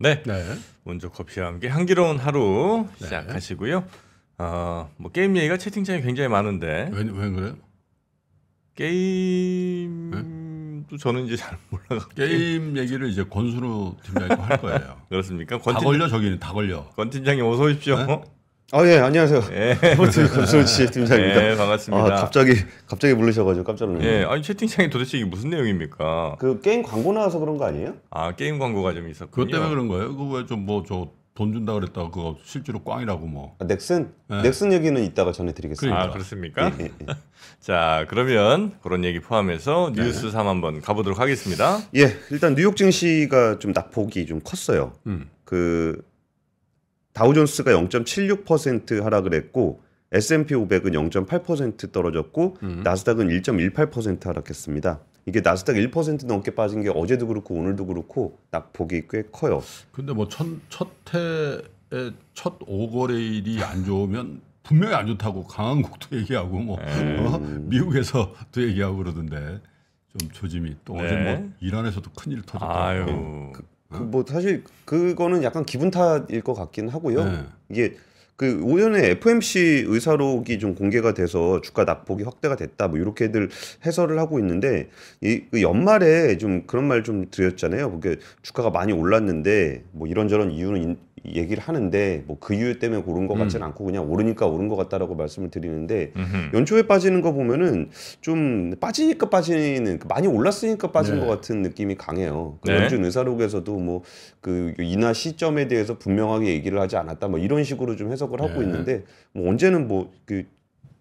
네. 네. 먼저 커피와 함께 향기로운 하루 네. 시작하시고요. 뭐 게임 얘기가 채팅창에 굉장히 많은데 왜 그래요? 게임도 저는 이제 잘 몰라가지고 게임 얘기를 이제 권순우 팀장이 할 거예요. 그렇습니까? 다 걸려 저기는 다 걸려. 권 팀장님 어서 오십시오. 네? 예, 안녕하세요. 예. 권순우 팀장입니다. 네, 반갑습니다. 갑자기 부르셔가지고 깜짝 놀랐네요. 예, 아니 채팅창이 도대체 이게 무슨 내용입니까? 그 게임 광고 나와서 그런 거 아니에요? 아, 게임 광고가 좀 있었군요. 그것 때문에 그런 거예요? 그거 왜 좀 뭐 저 돈 준다 그랬다가 그거 실제로 꽝이라고 뭐. 넥슨? 네. 넥슨 얘기는 이따가 전해드리겠습니다. 아, 그렇습니까? 예. 자, 그러면 그런 얘기 포함해서 뉴스 3 한번 가보도록 하겠습니다. 예, 일단 뉴욕 증시가 좀 낙폭이 좀 컸어요. 그 다우존스가 0.76% 하락을 했고 S&P 500은 0.8% 떨어졌고 나스닥은 1.18% 하락했습니다. 이게 나스닥 1% 넘게 빠진 게 어제도 그렇고 오늘도 그렇고 낙폭이 꽤 커요. 근데 뭐 첫 오거래일이 안 좋으면 분명히 안 좋다고 강한국도 얘기하고 뭐 미국에서도 얘기하고 그러던데 좀 조짐이 또 어제 네. 뭐 이란에서도 큰일 터졌다고. 아유. 뭐 사실 그거는 약간 기분 탓일 것 같긴 하고요. 네. 이게 그 오전에 FOMC 의사록이 좀 공개가 돼서 주가 낙폭이 확대가 됐다 뭐 이렇게들 해설을 하고 있는데 그 연말에 좀 그런 말 좀 드렸잖아요. 그게 주가가 많이 올랐는데 뭐 이런저런 이유는 얘기를 하는데 뭐 그 이유 때문에 오른 것 같지는 않고 그냥 오르니까 오른 것 같다라고 말씀을 드리는데 연초에 빠지는 거 보면은 좀 빠지니까 빠지는 많이 올랐으니까 빠진 것 같은 느낌이 강해요. 그 네. 연준 의사록에서도 뭐 그 인하 시점에 대해서 분명하게 얘기를 하지 않았다 뭐 이런 식으로 좀 해석을 하고 있는데 뭐 언제는 뭐 그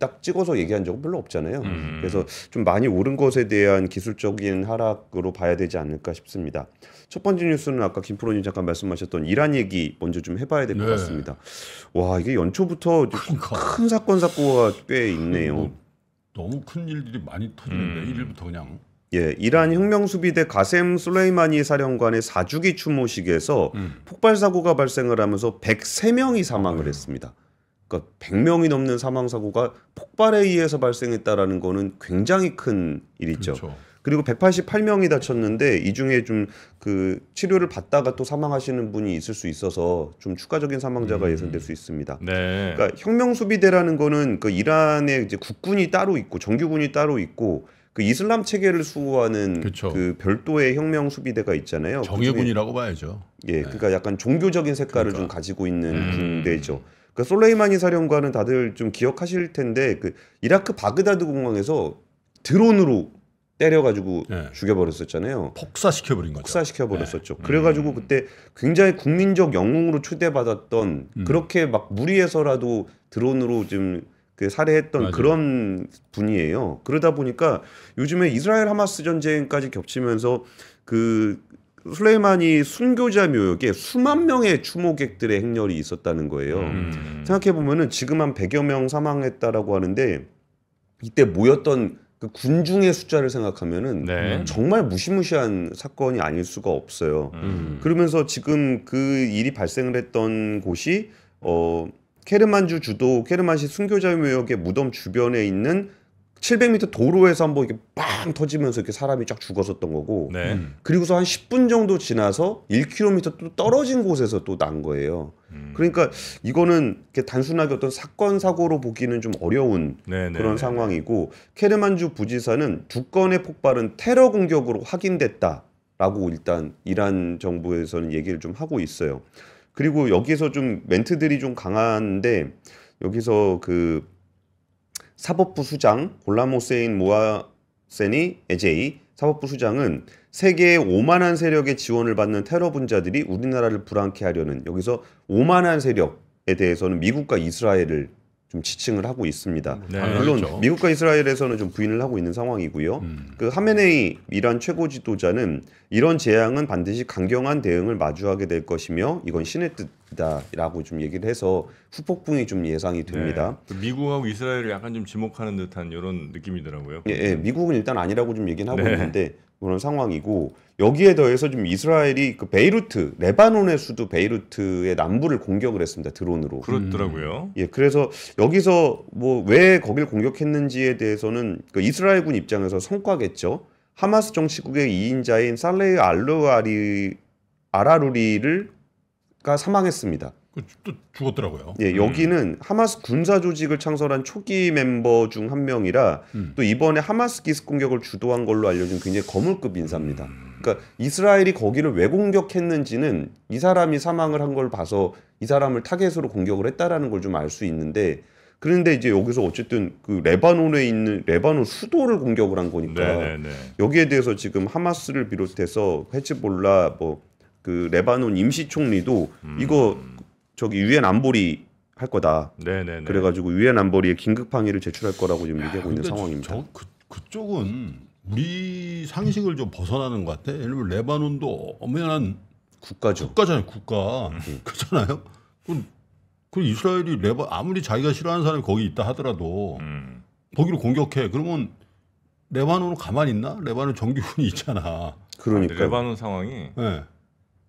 딱 찍어서 얘기한 적은 별로 없잖아요. 그래서 좀 많이 오른 것에 대한 기술적인 하락으로 봐야 되지 않을까 싶습니다. 첫 번째 뉴스는 아까 김프로님 잠깐 말씀하셨던 이란 얘기 먼저 좀 해봐야 될 것 네. 같습니다. 와 이게 연초부터 그러니까. 큰 사건 사고가 꽤 있네요. 뭐 너무 큰 일들이 많이 터지는데 1일부터 그냥. 예, 이란 혁명수비대 가셈 술레이마니 사령관의 4주기 추모식에서 폭발 사고가 발생을 하면서 103명이 사망을 했습니다. 그러니까 100명이 넘는 사망 사고가 폭발에 의해서 발생했다라는 거는 굉장히 큰 일이죠. 그렇죠. 그리고 188명이 다쳤는데 이 중에 좀 그 치료를 받다가 또 사망하시는 분이 있을 수 있어서 좀 추가적인 사망자가 예상될 수 있습니다. 네. 그러니까 혁명수비대라는 거는 그 이란의 이제 국군이 따로 있고 정규군이 따로 있고 그 이슬람 체계를 수호하는 그쵸. 그 별도의 혁명 수비대가 있잖아요. 정예군이라고 봐야죠. 예, 그러니까 약간 종교적인 색깔을 그러니까. 좀 가지고 있는 군대죠. 그러니까 솔레이마니 사령관은 다들 좀 기억하실 텐데 그 이라크 바그다드 공항에서 드론으로 때려가지고 네. 죽여버렸었잖아요. 폭사시켜버린 거죠. 폭사시켜버렸었죠. 그래가지고 그때 굉장히 국민적 영웅으로 초대받았던 그렇게 막 무리해서라도 드론으로 좀 그 살해했던 맞아요. 그런 분이에요. 그러다 보니까 요즘에 이스라엘 하마스 전쟁까지 겹치면서 그 술레이마니 순교자 묘역에 수만 명의 추모객들의 행렬이 있었다는 거예요. 생각해 보면은 지금 한 100여 명 사망했다라고 하는데 이때 모였던 그 군중의 숫자를 생각하면은 네. 정말 무시무시한 사건이 아닐 수가 없어요. 그러면서 지금 그 일이 발생을 했던 곳이 케르만주 주도 케르만시 순교자 묘역의 무덤 주변에 있는 700m 도로에서 한번 이렇게 빵 터지면서 이렇게 사람이 쫙 죽었었던 거고 네. 그리고서 한 10분 정도 지나서 1km 또 떨어진 곳에서 또 난 거예요. 그러니까 이거는 이렇게 단순하게 어떤 사건 사고로 보기는 좀 어려운 네네. 그런 상황이고 케르만주 부지사는 두 건의 폭발은 테러 공격으로 확인됐다라고 일단 이란 정부에서는 얘기를 좀 하고 있어요. 그리고 여기서 좀 멘트들이 좀 강한데 여기서 그 사법부 수장 골람 호세인 모아세니 에제이 사법부 수장은 세계의 오만한 세력의 지원을 받는 테러 분자들이 우리나라를 불안케 하려는 여기서 오만한 세력에 대해서는 미국과 이스라엘을 좀 지칭을 하고 있습니다. 네, 물론 그렇죠. 미국과 이스라엘에서는 좀 부인을 하고 있는 상황이고요. 그 하메네이 이란 최고 지도자는 이런 재앙은 반드시 강경한 대응을 마주하게 될 것이며 이건 신의 뜻이다라고 좀 얘기를 해서 후폭풍이 좀 예상이 됩니다. 네. 미국하고 이스라엘을 약간 좀 지목하는 듯한 이런 느낌이더라고요. 예, 미국은 일단 아니라고 좀 얘기는 하고 네. 있는데 그런 상황이고 여기에 더해서 좀 이스라엘이 그 베이루트 레바논의 수도 베이루트의 남부를 공격을 했습니다. 드론으로. 그렇더라고요. 예, 그래서 여기서 뭐 왜 거길 공격했는지에 대해서는 그 이스라엘군 입장에서 성과겠죠. 하마스 정치국의 2인자인 살레히 아라루리를 사망했습니다. 또 죽었더라고요. 예, 여기는 하마스 군사 조직을 창설한 초기 멤버 중 한 명이라 또 이번에 하마스 기습 공격을 주도한 걸로 알려진 굉장히 거물급 인사입니다. 그러니까 이스라엘이 거기를 왜 공격했는지는 이 사람이 사망을 한 걸 봐서 이 사람을 타겟으로 공격을 했다라는 걸 좀 알 수 있는데, 그런데 이제 여기서 어쨌든 그 레바논에 있는 레바논 수도를 공격을 한 거니까 네네네. 여기에 대해서 지금 하마스를 비롯해서 헤즈볼라 뭐 그 레바논 임시총리도 이거 저기 유엔 안보리 할 거다. 네네네. 그래가지고 유엔 안보리에 긴급 항의를 제출할 거라고 지금 얘기하고 있는 근데 상황입니다. 그쪽은 우리 상식을 좀 벗어나는 것 같아. 예를 들면 레바논도 엄연한 국가죠. 국가잖아요, 국가. 그렇잖아요. 그 이스라엘이 아무리 자기가 싫어하는 사람이 거기 있다 하더라도 거기를 공격해. 그러면 레바논은 가만히 있나? 레바논 정규군이 있잖아. 그러니까 레바논 상황이 네.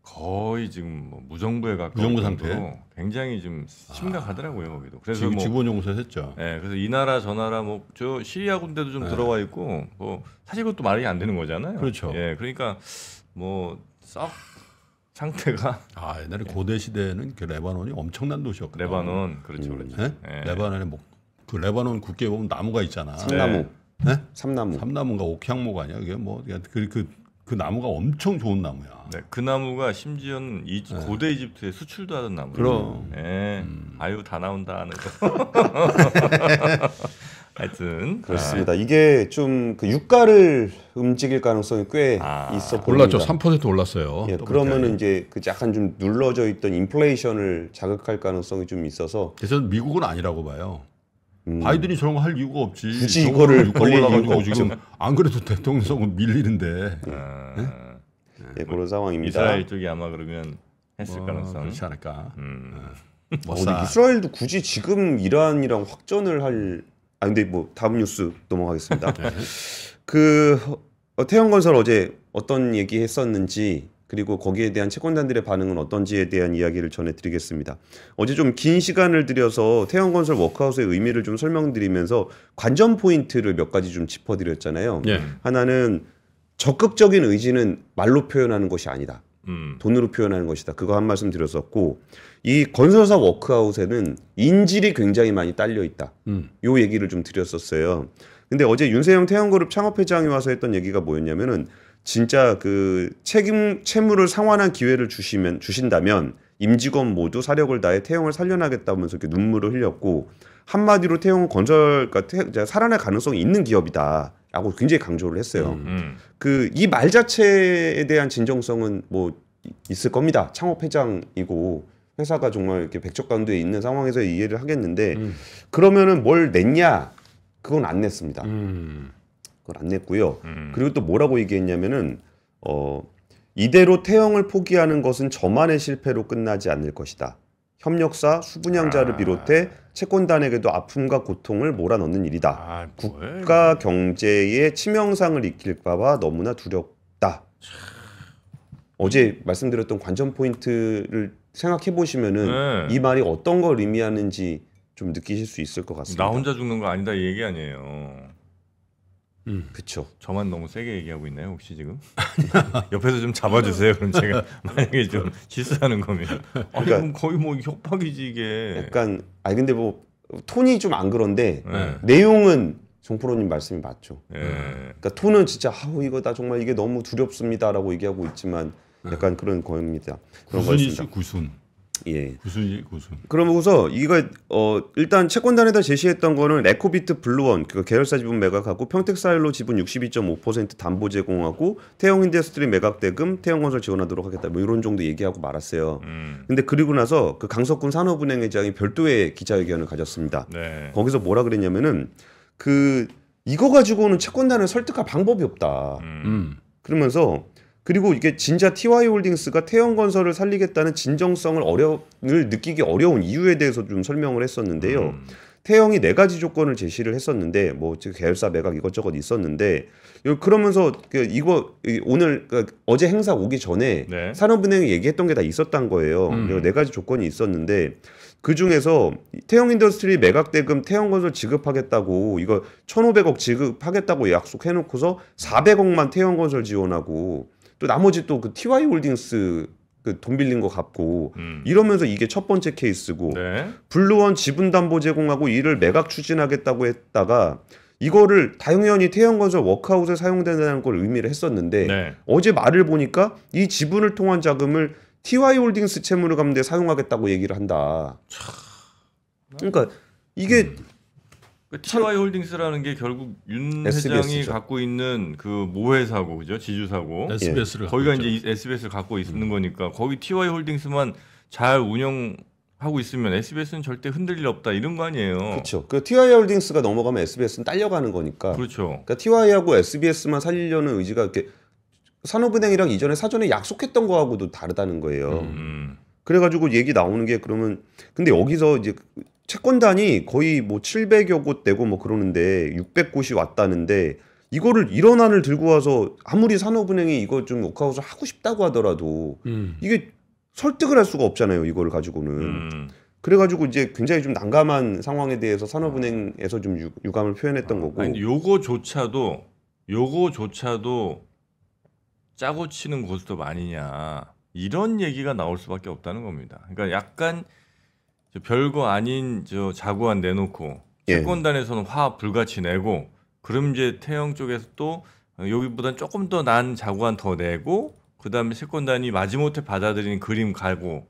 거의 지금 뭐 무정부에 가까운 무정부 정도로 상태? 굉장히 좀 심각하더라고요 거기도. 그래서 지금 뭐 지원 용서했죠. 예, 그래서 이 나라 저 나라 뭐 저 시리아 군대도 좀 들어와 있고 뭐 사실 그것도 말이 안 되는 거잖아요. 그렇죠. 예, 그러니까 뭐 썩 상태가 옛날에 고대 시대에는 그 레바논이 엄청난 도시였거든요. 레바논 그렇죠, 그렇죠. 네? 예. 레바논에 그 레바논 국기에 보면 나무가 있잖아. 삼나무, 네? 삼나무. 삼나무인가 옥향목 아니야? 그게 뭐 그 나무가 엄청 좋은 나무야. 네, 그 나무가 심지어는 고대 이집트에 수출도 하던 나무예요. 그럼. 예. 아유 다 나온다 하는 거. 하여튼 그렇습니다. 이게 좀 그 유가를 움직일 가능성이 꽤 있어 보입니다. 올랐죠. 3% 올랐어요. 예, 그러면은 이제 그 약간 좀 눌러져 있던 인플레이션을 자극할 가능성이 좀 있어서 그래서 미국은 아니라고 봐요. 바이든이 저런 거 할 이유가 없지. 굳이 이거를 유가 벌릴 올라가지고 이유가 지금 안 그래도 대통령석은 밀리는데 예, 그런 상황입니다. 이스라엘 쪽이 아마 그러면 했을 가능성. 그렇지 않을까. 근데 이스라엘도 굳이 지금 이란이랑 확전을 할 근데 뭐 다음 뉴스 넘어가겠습니다. 그 태형건설 어제 어떤 얘기 했었는지 그리고 거기에 대한 채권단들의 반응은 어떤지에 대한 이야기를 전해드리겠습니다. 어제 좀 긴 시간을 들여서 태형건설 워크아웃의 의미를 좀 설명드리면서 관전 포인트를 몇 가지 좀 짚어드렸잖아요. 예. 하나는 적극적인 의지는 말로 표현하는 것이 아니다. 돈으로 표현하는 것이다. 그거 한 말씀 드렸었고, 이 건설사 워크아웃에는 인질이 굉장히 많이 딸려 있다. 요 얘기를 좀 드렸었어요. 근데 어제 윤세영 태형그룹 창업회장이 와서 했던 얘기가 뭐였냐면은 진짜 그 채무를 상환한 기회를 주신다면 임직원 모두 사력을 다해 태형을 살려나겠다면서 이렇게 눈물을 흘렸고, 한마디로 태형은 살아날 가능성이 있는 기업이다라고 굉장히 강조를 했어요. 그 이 말 자체에 대한 진정성은 뭐 있을 겁니다. 창업회장이고 회사가 정말 이렇게 백척간두에 있는 상황에서 이해를 하겠는데 그러면은 뭘 냈냐? 그건 안 냈습니다. 그걸 안 냈고요. 그리고 또 뭐라고 얘기했냐면은 이대로 태형을 포기하는 것은 저만의 실패로 끝나지 않을 것이다. 협력사, 수분양자를 비롯해 채권단에게도 아픔과 고통을 몰아넣는 일이다. 국가 경제에 치명상을 입힐까 봐 너무나 두렵다. 어제 말씀드렸던 관전 포인트를 생각해 보시면은 이 말이 어떤 걸 의미하는지 좀 느끼실 수 있을 것 같습니다. 나 혼자 죽는 거 아니다 이 얘기 아니에요. 그렇죠. 저만 너무 세게 얘기하고 있나요 혹시 지금? 옆에서 좀 잡아주세요. 그럼 제가 만약에 좀 실수하는 거면 아니 그럼 거의 뭐 협박이지 이게. 약간 근데 뭐 톤이 좀 안 그런데 내용은 정프로님 말씀이 맞죠. 그러니까 톤은 진짜 이거 나 정말 이게 너무 두렵습니다라고 얘기하고 있지만 약간 그런 거입니다. 그런 구순이지 구순. 예. 구순이 구순. 그러면서 이거 일단 채권단에다 제시했던 거는 에코비트 블루원 그 계열사 지분 매각하고 평택사일로 지분 62.5% 담보 제공하고 태형인더스트리 매각 대금 태형건설 지원하도록 하겠다. 뭐 이런 정도 얘기하고 말았어요. 근데 그리고 나서 그 강석군 산업은행 회장이 별도의 기자회견을 가졌습니다. 네. 거기서 뭐라 그랬냐면은 이거 가지고는 채권단을 설득할 방법이 없다. 그러면서 그리고 이게 진짜 TY홀딩스가 태형건설을 살리겠다는 진정성을 느끼기 어려운 이유에 대해서 좀 설명을 했었는데요. 태형이 4가지 조건을 제시를 했었는데 뭐 계열사 매각 이것저것 있었는데 그러면서 이거 오늘 어제 행사 오기 전에 산업은행이 얘기했던 게 다 있었던 거예요. 4가지 조건이 있었는데 그 중에서 태형인더스트리 매각 대금 태형건설 지급하겠다고 이거 1,500억 지급하겠다고 약속해놓고서 400억만 태형건설 지원하고 또 나머지 또 그 TY홀딩스 그 돈 빌린 거 갚고 이러면서 이게 첫 번째 케이스고 네. 블루원 지분 담보 제공하고 이를 매각 추진하겠다고 했다가 이거를 당연히 태양건설 워크아웃에 사용된다는 걸 의미를 했었는데 네. 어제 말을 보니까 이 지분을 통한 자금을 TY홀딩스 채무를 갚는 데 사용하겠다고 얘기를 한다. 그러니까 이게 그 TY홀딩스라는 게 결국 윤 회장이 SBS죠. 갖고 있는 그 모회사고 그죠? 지주사고. SBS를 거기가 이제 SBS를 갖고 있는 거니까 거기 TY홀딩스만 잘 운영하고 있으면 SBS는 절대 흔들릴 일 없다 이런 거 아니에요. 그렇죠. 그 TY홀딩스가 넘어가면 SBS는 딸려가는 거니까. 그렇죠. 그러니까 TY하고 SBS만 살리려는 의지가 이렇게 산업은행이랑 이전에 사전에 약속했던 거하고도 다르다는 거예요. 그래가지고 얘기 나오는 게 그러면 근데 여기서 이제 채권단이 거의 뭐 700여 곳 되고 뭐 그러는데 600곳이 왔다는데 이거를 이런 안을 들고 와서 아무리 산업은행이 이거 좀 워크아웃을 하고 싶다고 하더라도 이게 설득을 할 수가 없잖아요. 이거를 가지고는. 그래가지고 이제 굉장히 좀 난감한 상황에 대해서 산업은행에서 좀 유감을 표현했던 거고. 아니, 요거조차도 짜고 치는 고스톱 아니냐 이런 얘기가 나올 수밖에 없다는 겁니다. 그러니까 약간 별거 아닌 저 자구안 내놓고 예. 채권단에서는 화 불같이 내고 그럼 이제 태영 쪽에서 또 여기보단 조금 더 난 자구안 더 내고 그 다음에 채권단이 마지못해 받아들이는 그림 갈고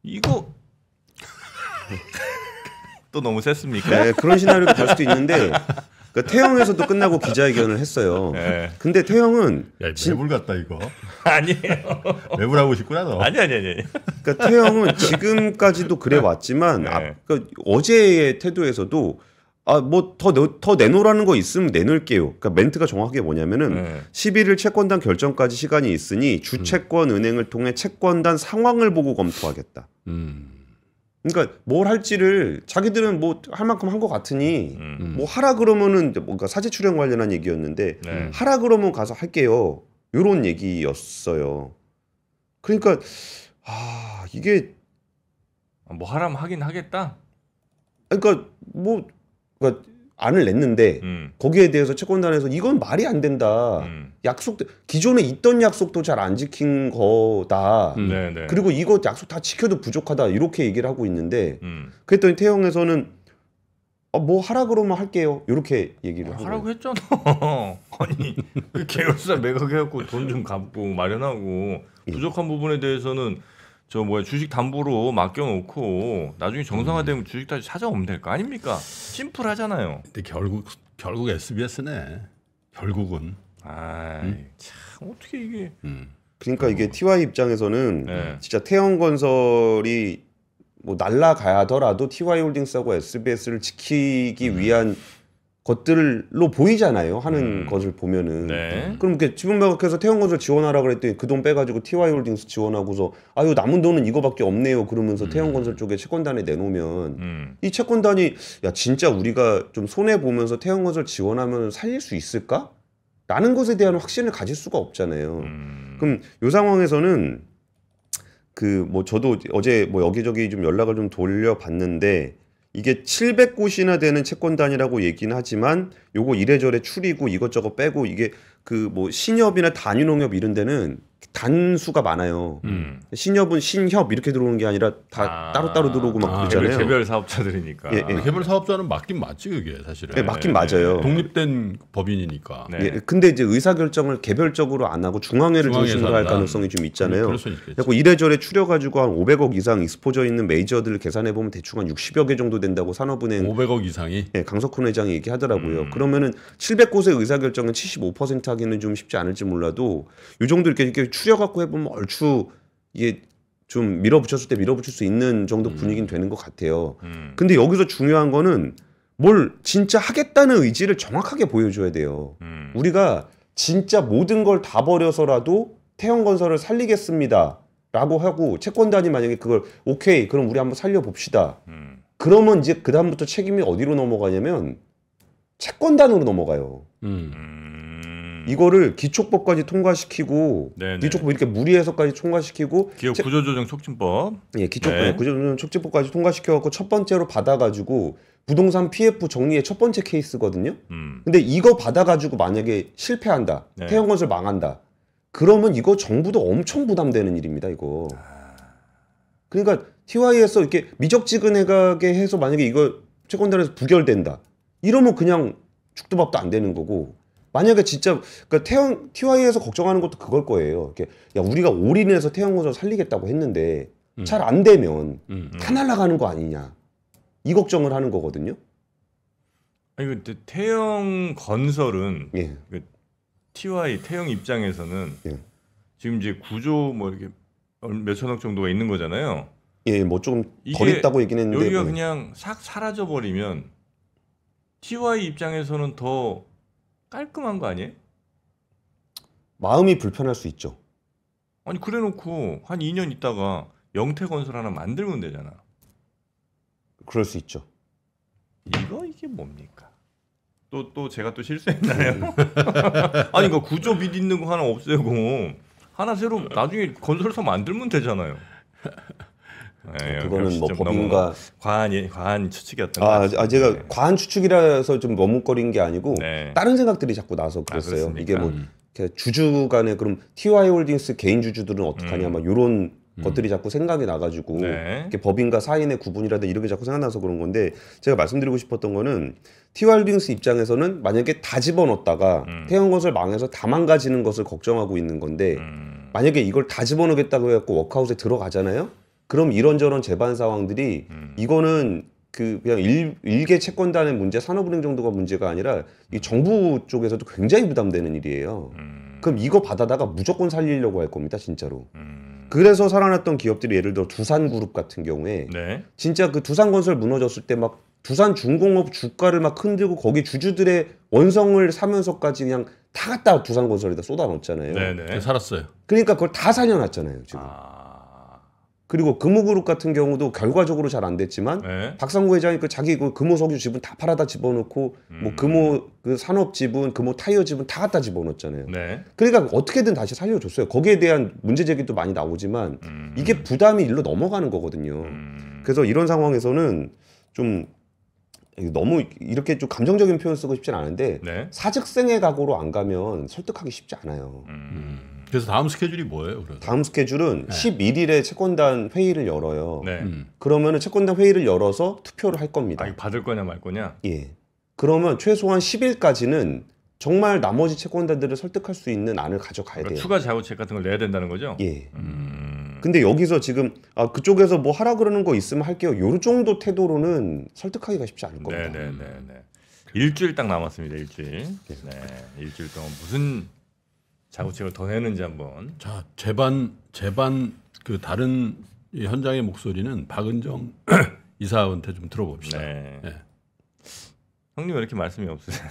이거 또 너무 셌습니까? 네, 그런 시나리오가 될 수도 있는데 그러니까 태영에서도 끝나고 기자회견을 했어요. 네. 근데 태영은 야, 매불 같다 이거. 아니에요. 매불하고 싶구나 너. 아니. 그러니까 태영은 지금까지도 그래 왔지만 네. 그러니까 어제의 태도에서도 뭐 더 내놓으라는 거 있으면 내놓을게요. 그러니까 멘트가 정확하게 뭐냐면은 네. 11일 채권단 결정까지 시간이 있으니 주채권 은행을 통해 채권단 상황을 보고 검토하겠다. 그러니까 뭘 할지를 자기들은 뭐 할 만큼 한 것 같으니 뭐 하라 그러면은 뭔가 사제 출연 관련한 얘기였는데 네. 하라 그러면 가서 할게요. 이런 얘기였어요. 그러니까 이게 뭐 하라면 하긴 하겠다. 그러니까 그러니까 안을 냈는데 거기에 대해서 채권단에서 이건 말이 안 된다. 약속도 기존에 있던 약속도 잘 안 지킨 거다. 네네. 그리고 이거 약속 다 지켜도 부족하다. 이렇게 얘기를 하고 있는데 그랬더니 태영에서는 뭐 하라 그러면 할게요. 이렇게 얘기를 하고 하라고 했잖아. 아니 그 계열사 매각해갖고 돈 좀 갚고 마련하고 부족한 부분에 대해서는 주식 담보로 맡겨놓고 나중에 정상화되면 주식 다시 찾아오면 될 거 아닙니까? 심플하잖아요. 근데 결국 SBS네. 결국은. 참 어떻게 이게? 그러니까 이게 TY 입장에서는 네. 진짜 태영건설이 뭐 날라가야 하더라도 TY홀딩스하고 SBS를 지키기 위한 것들로 보이잖아요. 하는 것을 보면은. 네. 그럼 이렇게 지분 매각해서 태영건설 지원하라 그랬더니 그 돈 빼가지고 TY홀딩스 지원하고서 아유 남은 돈은 이거밖에 없네요. 그러면서 태영건설 쪽에 채권단에 내놓으면 이 채권단이 야 진짜 우리가 좀 손해 보면서 태영건설 지원하면 살릴 수 있을까? 라는 것에 대한 확신을 가질 수가 없잖아요. 그럼 이 상황에서는 그 뭐 저도 어제 뭐 여기저기 좀 연락을 좀 돌려봤는데 이게 700곳이나 되는 채권단이라고 얘기는 하지만 요거 이래저래 추리고 이것저것 빼고 이게 그 뭐 신협이나 단위농협 이런 데는 단수가 많아요. 신협은 신협 이렇게 들어오는 게 아니라 다 따로따로 들어오고 막 그러잖아요. 개별 사업자들이니까. 예. 개별 사업자는 맞긴 맞지 그게 사실은. 네, 맞긴 맞아요. 독립된 법인이니까. 네. 예, 근데 이제 의사결정을 개별적으로 안 하고 중앙회를 중앙에서 중심으로 할 한다. 가능성이 좀 있잖아요. 그럴 수 있겠지. 그래서 이래저래 추려가지고 한 500억 이상 익스포저 있는 메이저들을 계산해 보면 대충 한 60여 개 정도 된다고 산업은행 500억 이상이. 예, 강석훈 회장이 얘기하더라고요. 그러면은 700곳의 의사결정은 75% 하기는 좀 쉽지 않을지 몰라도 이 정도 이렇게 추려갖고 해보면 얼추 이게 좀 밀어붙였을 때 밀어붙일 수 있는 정도 분위기는 되는 것 같아요. 근데 여기서 중요한 거는 뭘 진짜 하겠다는 의지를 정확하게 보여줘야 돼요. 우리가 진짜 모든 걸 다 버려서라도 태영건설을 살리겠습니다. 라고 하고 채권단이 만약에 그걸 오케이 그럼 우리 한번 살려봅시다. 그러면 이제 그 다음부터 책임이 어디로 넘어가냐면 채권단으로 넘어가요. 이거를 기초법까지 통과시키고 네네. 기초법 이렇게 무리해서까지 통과시키고 기업 구조조정 촉진법. 예, 기초법 네. 구조조정 촉진법까지 통과시켜갖고 첫 번째로 받아가지고 부동산 PF 정리의 첫 번째 케이스거든요. 근데 이거 받아가지고 만약에 실패한다, 네. 태영건설 망한다. 그러면 이거 정부도 엄청 부담되는 일입니다. 이거. 그러니까 TY에서 이렇게 미적지근하게 해서 만약에 이거 채권단에서 부결된다. 이러면 그냥 죽도 밥도 안 되는 거고. 만약에 진짜 그러니까 TY에서 걱정하는 것도 그걸 거예요. 이렇게 야 우리가 올인해서 태양건설 살리겠다고 했는데 잘 안 되면 다 날아가는 거 아니냐. 이 걱정을 하는 거거든요. 아니 그 태영건설은 예. 그 TY 태영 입장에서는 예. 지금 이제 구조 뭐 이렇게 몇천억 정도가 있는 거잖아요. 예, 뭐 조금 이게 덜 있다고 얘기는 했는데 여기가 뭐. 그냥 싹 사라져 버리면 TY 입장에서는 더 깔끔한 거 아니에요? 마음이 불편할 수 있죠. 아니 그래놓고 한 2년 있다가 영태건설 하나 만들면 되잖아. 그럴 수 있죠. 이게 뭡니까? 또 제가 또 실수했나요? 아니 그 구조 빚 있는 거 하나 없애고 하나 새로 나중에 건설사 만들면 되잖아요. 네, 그거는 뭐 법인과 과한 추측이었던 것 같습니다. 제가 네. 과한 추측이라서 좀 머뭇거린 게 아니고 네. 다른 생각들이 자꾸 나서 그랬어요. 그렇습니까? 이게 뭐 이렇게 주주 간에 그럼 TY 홀딩스 개인 주주들은 어떡하냐 막 이런 것들이 자꾸 생각이 나가지고 네. 이렇게 법인과 사인의 구분이라든 이런 게 자꾸 생각나서 그런 건데 제가 말씀드리고 싶었던 거는 TY 홀딩스 입장에서는 만약에 다 집어넣었다가 태영건설 망해서 다 망가지는 것을 걱정하고 있는 건데 만약에 이걸 다 집어넣겠다고 해갖고 워크아웃에 들어가잖아요. 그럼 이런저런 재반 상황들이 이거는 그냥 일개 채권단의 문제, 산업은행 정도가 문제가 아니라 이 정부 쪽에서도 굉장히 부담되는 일이에요. 그럼 이거 받아다가 무조건 살리려고 할 겁니다, 진짜로. 그래서 살아났던 기업들이 예를 들어 두산그룹 같은 경우에 네. 진짜 그 두산건설 무너졌을 때 막 두산중공업 주가를 막 흔들고 거기 주주들의 원성을 사면서까지 그냥 다 갖다 두산건설에다 쏟아넣었잖아요. 네네. 살았어요. 그러니까 그걸 다 살려놨잖아요, 지금. 그리고 금호그룹 같은 경우도 결과적으로 잘 안 됐지만 네. 박상구 회장이 그 자기 그 금호석유 지분 다 팔아다 집어넣고 뭐 금호 그 산업 지분, 금호 타이어 지분 다 갖다 집어넣었잖아요. 네. 그러니까 어떻게든 다시 살려줬어요. 거기에 대한 문제 제기도 많이 나오지만 이게 부담이 일로 넘어가는 거거든요. 그래서 이런 상황에서는 좀 너무 이렇게 좀 감정적인 표현 쓰고 싶진 않은데 네. 사직생의 각오로 안 가면 설득하기 쉽지 않아요. 그래서 다음 스케줄이 뭐예요? 그래서? 다음 스케줄은 11일에 채권단 회의를 열어요. 네. 그러면은 채권단 회의를 열어서 투표를 할 겁니다. 아, 이거 받을 거냐 말 거냐? 예. 그러면 최소한 10일까지는 정말 나머지 채권단들을 설득할 수 있는 안을 가져가야 그러니까 돼요. 추가 자구책 같은 걸 내야 된다는 거죠? 예. 근데 여기서 지금 그쪽에서 뭐 하라 그러는 거 있으면 할게요. 요 정도 태도로는 설득하기가 쉽지 않을 겁니다. 네네네. 일주일 딱 남았습니다. 일주일. 네. 일주일 동안 무슨 자구책을 더 내는지 한번. 자, 제반 그 다른 이 현장의 목소리는 박은정 이사한테 좀 들어봅시다. 네. 네. 형님 왜 이렇게 말씀이 없으세요?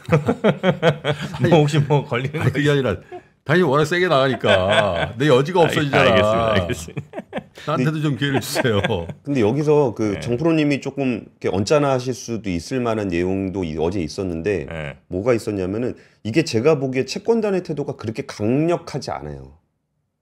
뭐 혹시 뭐 걸리는 거 그게 아니라 당연히 워낙 세게 나가니까 내 여지가 없어지잖아. 알겠습니다. 나한테도 좀 기회를 주세요. 근데 여기서 그 네. 정프로님이 조금 이렇게 언짢아하실 수도 있을 만한 내용도 어제 있었는데 네. 뭐가 있었냐면은 이게 제가 보기에 채권단의 태도가 그렇게 강력하지 않아요.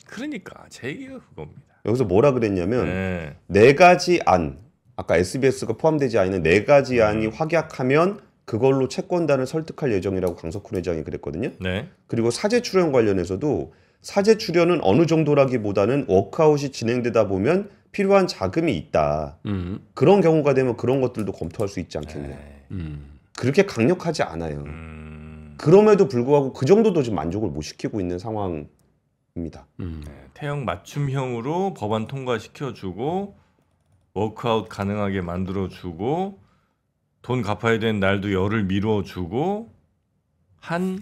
그러니까 제 얘기가 그겁니다. 여기서 뭐라 그랬냐면 네. 네 가지 안, 아까 SBS가 포함되지 않는 네 가지 안이 확약하면 그걸로 채권단을 설득할 예정이라고 강석훈 회장이 그랬거든요. 네. 그리고 사제 출연 관련해서도 사제 출연은 어느 정도라기보다는 워크아웃이 진행되다 보면 필요한 자금이 있다. 그런 경우가 되면 그런 것들도 검토할 수 있지 않겠냐. 그렇게 강력하지 않아요. 그럼에도 불구하고 그 정도도 지금 만족을 못 시키고 있는 상황입니다. 태형 맞춤형으로 법안 통과시켜주고 워크아웃 가능하게 만들어주고 돈 갚아야 되는 날도 열흘 미뤄주고 한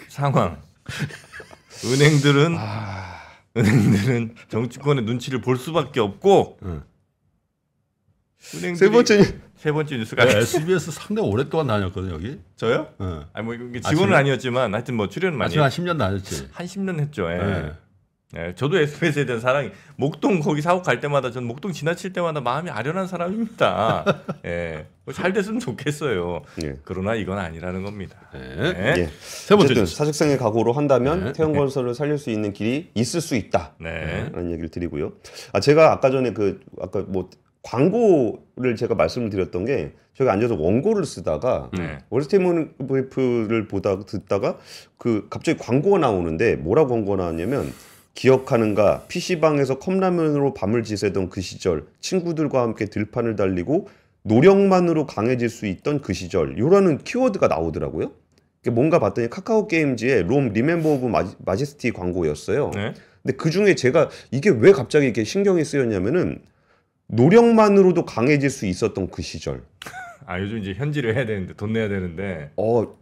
상황. 은행들은 정치권의 눈치를 볼 수밖에 없고 은행들이 세 번째 뉴스가 SBS 상당히 오랫동안 다녔거든요 여기. 저요? 네. 아니 뭐 이게 직원은 아니었지만 하여튼 뭐 출연은 많이 한 10년 다녔지. 한 10년 했죠. 예. 네. 예, 저도 SBS에 대한 사랑이 목동 거기 사옥 갈 때마다 전 목동 지나칠 때마다 마음이 아련한 사람입니다. 예, 잘 됐으면 좋겠어요. 예. 그러나 이건 아니라는 겁니다. 네. 네. 예. 세 번째 어쨌든 뉴스. 사직생의 각오로 한다면 네. 태형건설을 살릴 수 있는 길이 있을 수 있다. 네. 라는 얘기를 드리고요. 제가 아까 전에 아까 뭐 광고를 제가 말씀을 드렸던 게 저희가 앉아서 원고를 쓰다가 월스트리트모닝포스트를 듣다가 그 갑자기 광고가 나오는데 뭐라고 광고가 나왔냐면 기억하는가 PC방에서 컵라면으로 밤을 지새던 그 시절 친구들과 함께 들판을 달리고 노력만으로 강해질 수 있던 그 시절 요라는 키워드가 나오더라고요. 뭔가 봤더니 카카오 게임즈의 롬 리멤버 오브 마제스티 광고였어요. 네? 근데 그 중에 제가 이게 왜 갑자기 이렇게 신경이 쓰였냐면은 노력만으로도 강해질 수 있었던 그 시절. 아 요즘 이제 현질을 해야 되는데 돈 내야 되는데.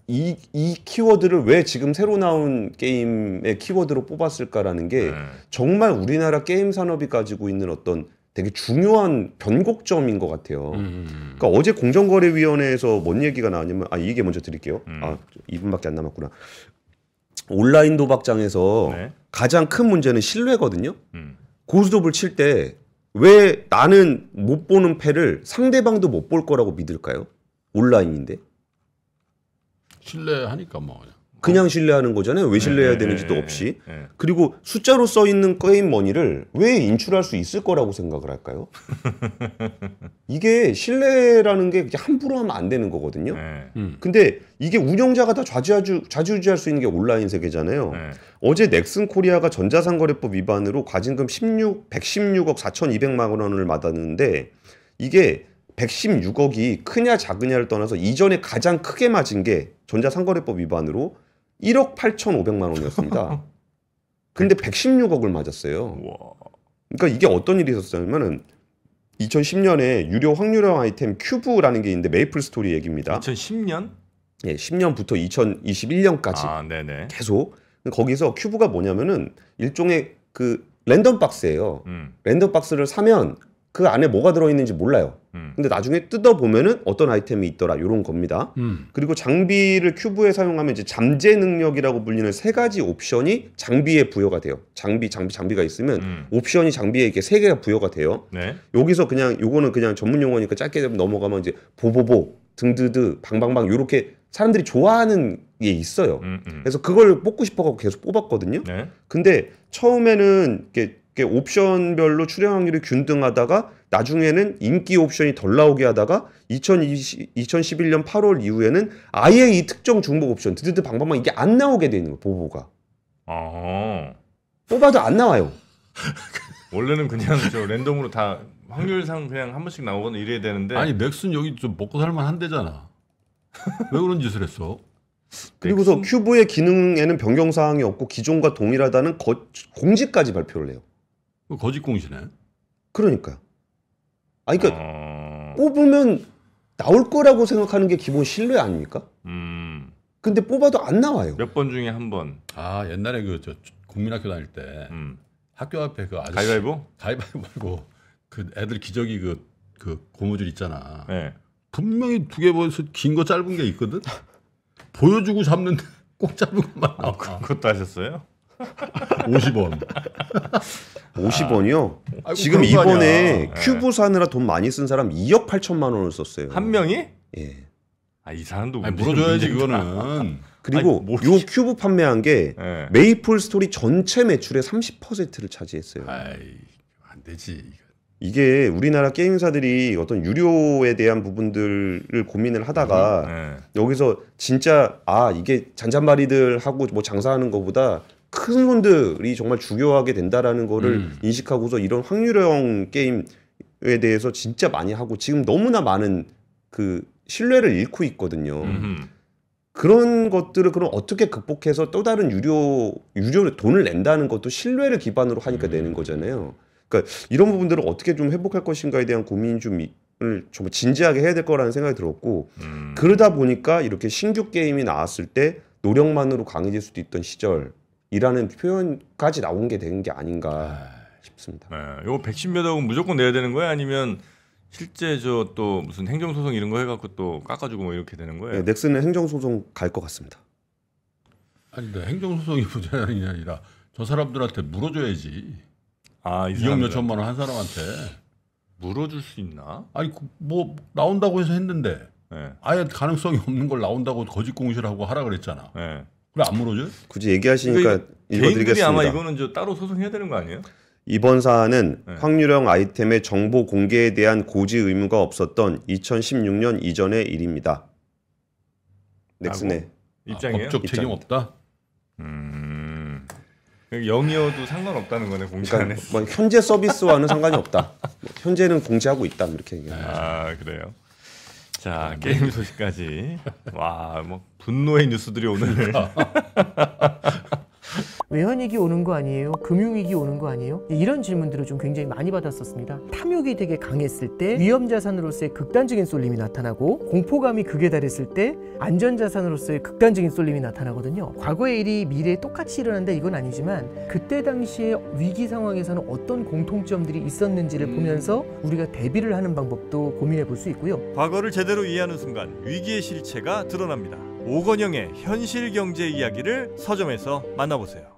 이 키워드를 왜 지금 새로 나온 게임의 키워드로 뽑았을까라는 게 정말 우리나라 게임 산업이 가지고 있는 어떤 되게 중요한 변곡점인 것 같아요. 그러니까 어제 공정거래위원회에서 뭔 얘기가 나왔냐면 이게 먼저 드릴게요. 2분밖에 안 남았구나. 온라인 도박장에서 네. 가장 큰 문제는 신뢰거든요. 고스톱을 칠 때 왜 나는 못 보는 패를 상대방도 못 볼 거라고 믿을까요? 온라인인데. 신뢰하니까 뭐 그냥 신뢰하는 거잖아요. 왜 신뢰해야 되는지도 없이. 그리고 숫자로 써 있는 게임 머니를 왜 인출할 수 있을 거라고 생각을 할까요? 이게 신뢰라는 게 그냥 함부로 하면 안 되는 거거든요. 근데 이게 운영자가 다 좌지우지할 수 있는 게 온라인 세계잖아요. 어제 넥슨 코리아가 전자상거래법 위반으로 과징금 116억 4,200만 원을 받았는데 이게 116억이 크냐 작으냐를 떠나서 이전에 가장 크게 맞은 게 전자상거래법 위반으로 1억 8,500만 원이었습니다. 근데 116억을 맞았어요. 그러니까 이게 어떤 일이 있었냐면은 2010년에 유료 확률형 아이템 큐브라는 게 있는데 메이플 스토리 얘기입니다. 2010년? 예, 10년부터 2021년까지 네네. 계속 거기서 큐브가 뭐냐면은 일종의 그 랜덤 박스예요. 랜덤 박스를 사면 그 안에 뭐가 들어있는지 몰라요. 근데 나중에 뜯어보면은 어떤 아이템이 있더라 이런 겁니다. 그리고 장비를 큐브에 사용하면 이제 잠재 능력이라고 불리는 3가지 옵션이 장비에 부여가 돼요. 장비가 있으면 옵션이 장비에 이렇게 3개가 부여가 돼요. 네. 여기서 그냥 요거는 그냥 전문 용어니까 짧게 넘어가면 이제 보보보, 등드드, 방방방 요렇게 사람들이 좋아하는 게 있어요. 그래서 그걸 뽑고 싶어가지고 계속 뽑았거든요. 네. 근데 처음에는 이렇게 옵션별로 출현 확률이 균등하다가 나중에는 인기 옵션이 덜 나오게 하다가 2011년 8월 이후에는 아예 이 특정 중복 옵션 드드드 방방방 이게 안 나오게 되는 거예요. 보보가. 뽑아도 안 나와요. 원래는 그냥 저 랜덤으로 다 확률상 그냥 한 번씩 나오거나 이래야 되는데. 아니 넥슨 여기 좀 먹고 살만 한대잖아. 왜 그런 짓을 했어? 그리고서 큐브의 기능에는 변경사항이 없고 기존과 동일하다는 공지까지 발표를 해요. 거짓 공시네. 그러니까요. 그러니까 뽑으면 나올 거라고 생각하는 게 기본 신뢰 아닙니까? 근데 뽑아도 안 나와요. 몇 번 중에 한 번. 옛날에 저 국민학교 다닐 때 학교 앞에 그 아저씨 가위바위보 말고 그 애들 기저귀 그 고무줄 있잖아. 네. 분명히 2개 보여서 긴 거 짧은 게 있거든. 보여주고 잡는데 꼭 잡은 것만 나와. 그것도 하셨어요? 50원. 50원이요? 아이고, 지금 그런 거 이번에 아니야. 큐브 사느라 돈 많이 쓴 사람 2억 8천만 원을 썼어요. 한 명이? 예. 이 사람도 물어줘야지 그거는. 그리고 요 큐브 판매한 게 네. 메이플 스토리 전체 매출의 30%를 차지했어요. 안 되지. 이게 우리나라 게임사들이 어떤 유료에 대한 부분들을 고민을 하다가 여기서 진짜 이게 잔잔바리들 하고 뭐 장사하는 것보다 큰 손들이 정말 중요하게 된다라는 거를 인식하고서 이런 확률형 게임에 대해서 진짜 많이 하고 지금 너무나 많은 그 신뢰를 잃고 있거든요. 그런 것들을 그럼 어떻게 극복해서 또 다른 유료 돈을 낸다는 것도 신뢰를 기반으로 하니까 내는 거잖아요. 그러니까 이런 부분들을 어떻게 좀 회복할 것인가에 대한 고민 좀 정말 진지하게 해야 될 거라는 생각이 들었고 그러다 보니까 이렇게 신규 게임이 나왔을 때 노력만으로 강해질 수도 있던 시절이라는 표현까지 나온 게 되는 게 아닌가 싶습니다. 이거 110몇 억은 무조건 내야 되는 거야? 아니면 실제 저 또 무슨 행정소송 이런 거 해갖고 또 깎아주고 뭐 이렇게 되는 거예요? 네, 넥슨은 행정소송 갈 것 같습니다. 아니 근데 행정소송이 문제가 아니라 저 사람들한테 물어줘야지. 2억 몇 천만 원 한 사람한테 물어줄 수 있나? 아니 뭐 나온다고 해서 했는데 네. 아예 가능성이 없는 걸 나온다고 거짓 공시하고 하라 그랬잖아. 네. 그래 안 물어줘요? 굳이 얘기하시니까 개인들이 읽어드리겠습니다. 아마 이거는 저 따로 소송해야 되는 거 아니에요? 이번 사안은 네. 확률형 아이템의 정보 공개에 대한 고지 의무가 없었던 2016년 이전의 일입니다. 넥슨의 입장이에요? 법적 책임 없다. 0이어도 상관없다는 거네 공지 안 그러니까 했어. 뭐 현재 서비스와는 상관이 없다. 현재는 공지하고 있다 이렇게 얘기해요. 아 그래요. 자 게임 소식까지 와 뭐 분노의 뉴스들이 오늘 외환위기 오는 거 아니에요? 금융위기 오는 거 아니에요? 이런 질문들을 좀 굉장히 많이 받았었습니다. 탐욕이 되게 강했을 때 위험자산으로서의 극단적인 쏠림이 나타나고 공포감이 극에 달했을 때 안전자산으로서의 극단적인 쏠림이 나타나거든요. 과거의 일이 미래에 똑같이 일어난다 이건 아니지만 그때 당시에 위기 상황에서는 어떤 공통점들이 있었는지를 보면서 우리가 대비를 하는 방법도 고민해 볼 수 있고요. 과거를 제대로 이해하는 순간 위기의 실체가 드러납니다. 오건영의 현실 경제 이야기를 서점에서 만나보세요.